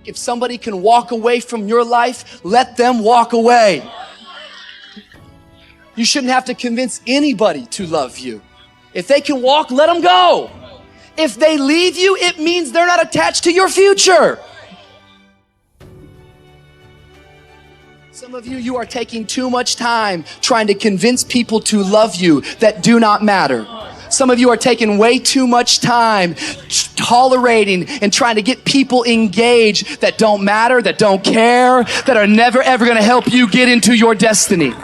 If somebody can walk away from your life, let them walk away. You shouldn't have to convince anybody to love you. If they can walk, let them go. If they leave you, it means they're not attached to your future. Some of you are taking too much time trying to convince people to love you that do not matter. Some of you are taking way too much time tolerating and trying to get people engaged that don't matter, that don't care, that are never ever going to help you get into your destiny.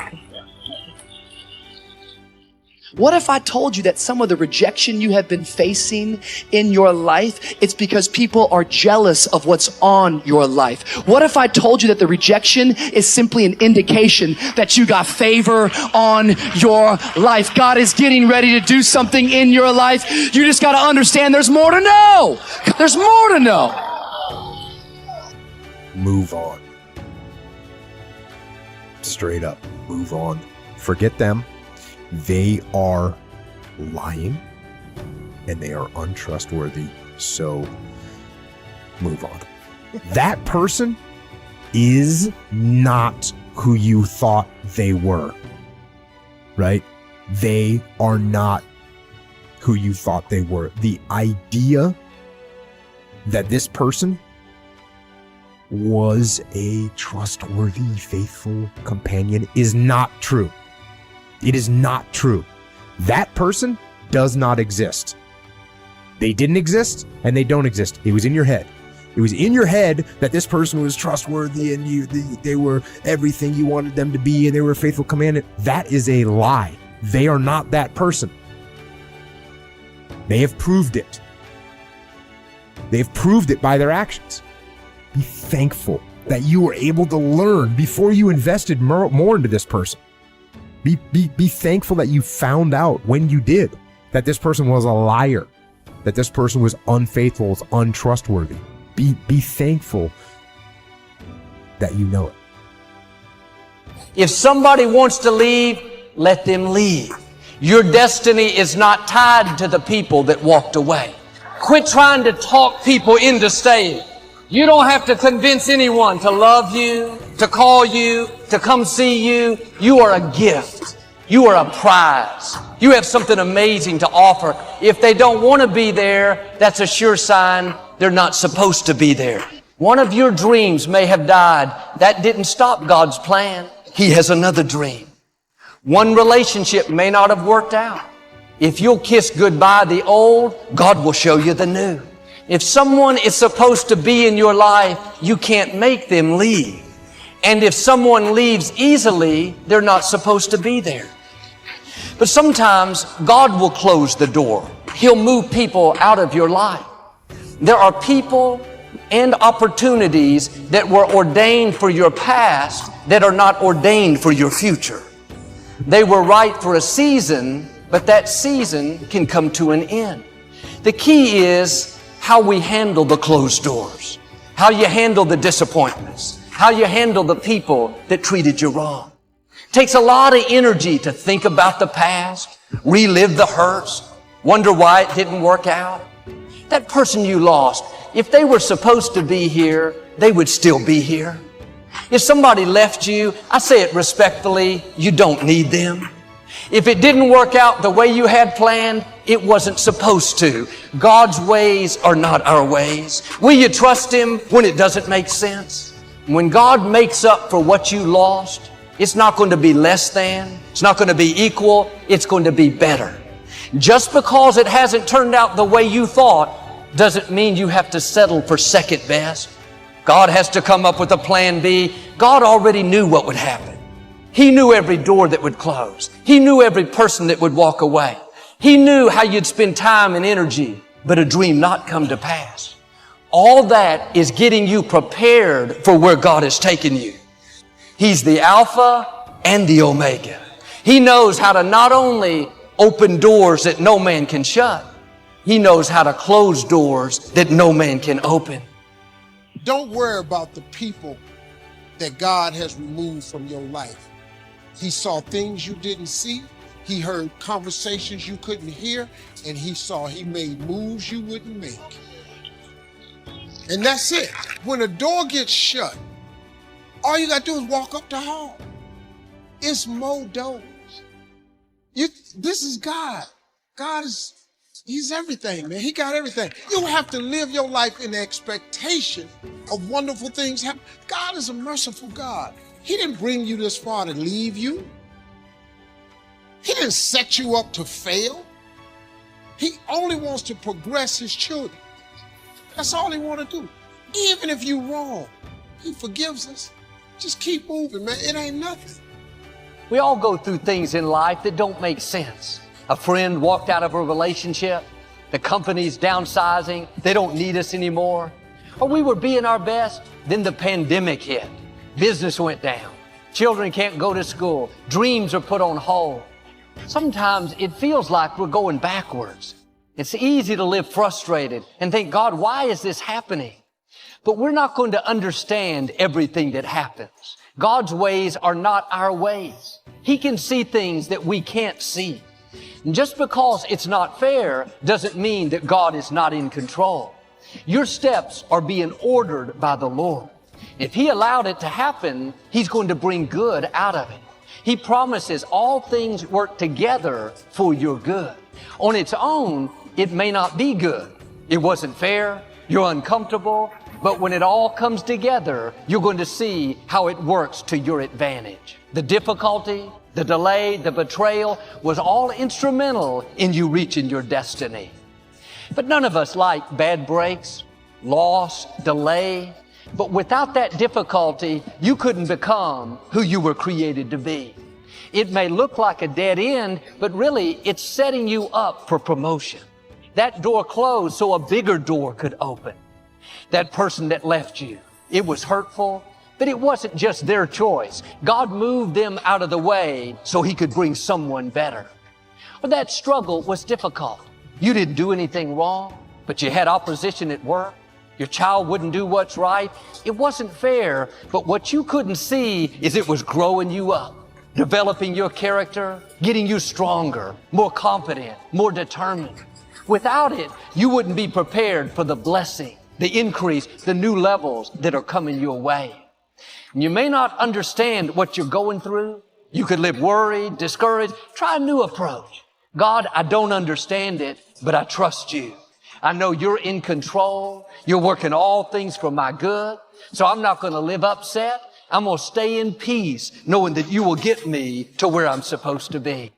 What if I told you that some of the rejection you have been facing in your life, it's because people are jealous of what's on your life? What if I told you that the rejection is simply an indication that you got favor on your life? God is getting ready to do something in your life. You just got to understand there's more to know. There's more to know. Move on. Straight up, move on. Forget them. They are lying and they are untrustworthy. So move on. That person is not who you thought they were, right? They are not who you thought they were. The idea that this person was a trustworthy, faithful companion is not true. It is not true. That person does not exist. They didn't exist and they don't exist. It was in your head. It was in your head that this person was trustworthy and they were everything you wanted them to be and they were a faithful companion. That is a lie. They are not that person. They have proved it. They've proved it by their actions. Be thankful that you were able to learn before you invested more into this person. Be thankful that you found out when you did that this person was a liar, that this person was unfaithful, was untrustworthy. Be thankful that you know it. If somebody wants to leave, let them leave. Your destiny is not tied to the people that walked away. Quit trying to talk people into staying. You don't have to convince anyone to love you, to call you, to come see you. You are a gift. You are a prize. You have something amazing to offer. If they don't want to be there, that's a sure sign they're not supposed to be there. One of your dreams may have died. That didn't stop God's plan. He has another dream. One relationship may not have worked out. If you'll kiss goodbye the old, God will show you the new. If someone is supposed to be in your life, you can't make them leave. And if someone leaves easily, they're not supposed to be there. But sometimes God will close the door. He'll move people out of your life. There are people and opportunities that were ordained for your past that are not ordained for your future. They were right for a season, but that season can come to an end. The key is how we handle the closed doors, how you handle the disappointments, how you handle the people that treated you wrong. It takes a lot of energy to think about the past, relive the hurts, wonder why it didn't work out. That person you lost, if they were supposed to be here, they would still be here. If somebody left you, I say it respectfully, you don't need them. If it didn't work out the way you had planned, it wasn't supposed to. God's ways are not our ways. Will you trust Him when it doesn't make sense? When God makes up for what you lost, it's not going to be less than, it's not going to be equal, it's going to be better. Just because it hasn't turned out the way you thought doesn't mean you have to settle for second best. God has to come up with a plan B. God already knew what would happen. He knew every door that would close. He knew every person that would walk away. He knew how you'd spend time and energy, but a dream not come to pass. All that is getting you prepared for where God has taken you. He's the Alpha and the Omega. He knows how to not only open doors that no man can shut, He knows how to close doors that no man can open. Don't worry about the people that God has removed from your life. He saw things you didn't see. He heard conversations you couldn't hear. And He made moves you wouldn't make. And that's it. When a door gets shut, all you gotta do is walk up the hall. It's more doors. This is God. He's everything, man. He got everything. You don't have to live your life in the expectation of wonderful things happen. God is a merciful God. He didn't bring you this far to leave you. He didn't set you up to fail. He only wants to progress his children. That's all he wants to do. Even if you're wrong, he forgives us. Just keep moving, man. It ain't nothing. We all go through things in life that don't make sense. A friend walked out of a relationship. The company's downsizing. They don't need us anymore. Or we were being our best. Then the pandemic hit. Business went down. Children can't go to school. Dreams are put on hold. Sometimes it feels like we're going backwards. It's easy to live frustrated and think, God, why is this happening? But we're not going to understand everything that happens. God's ways are not our ways. He can see things that we can't see. And just because it's not fair doesn't mean that God is not in control. Your steps are being ordered by the Lord. If He allowed it to happen, He's going to bring good out of it. He promises all things work together for your good. On its own, it may not be good. It wasn't fair. You're uncomfortable. But when it all comes together, you're going to see how it works to your advantage. The difficulty, the delay, the betrayal was all instrumental in you reaching your destiny. But none of us like bad breaks, loss, delay. But without that difficulty, you couldn't become who you were created to be. It may look like a dead end, but really it's setting you up for promotion. That door closed so a bigger door could open. That person that left you, it was hurtful, but it wasn't just their choice. God moved them out of the way so He could bring someone better. But that struggle was difficult. You didn't do anything wrong, but you had opposition at work. Your child wouldn't do what's right. It wasn't fair, but what you couldn't see is it was growing you up, developing your character, getting you stronger, more confident, more determined. Without it, you wouldn't be prepared for the blessing, the increase, the new levels that are coming your way. And you may not understand what you're going through. You could live worried, discouraged. Try a new approach. God, I don't understand it, but I trust you. I know you're in control. You're working all things for my good. So I'm not going to live upset. I'm going to stay in peace, knowing that you will get me to where I'm supposed to be.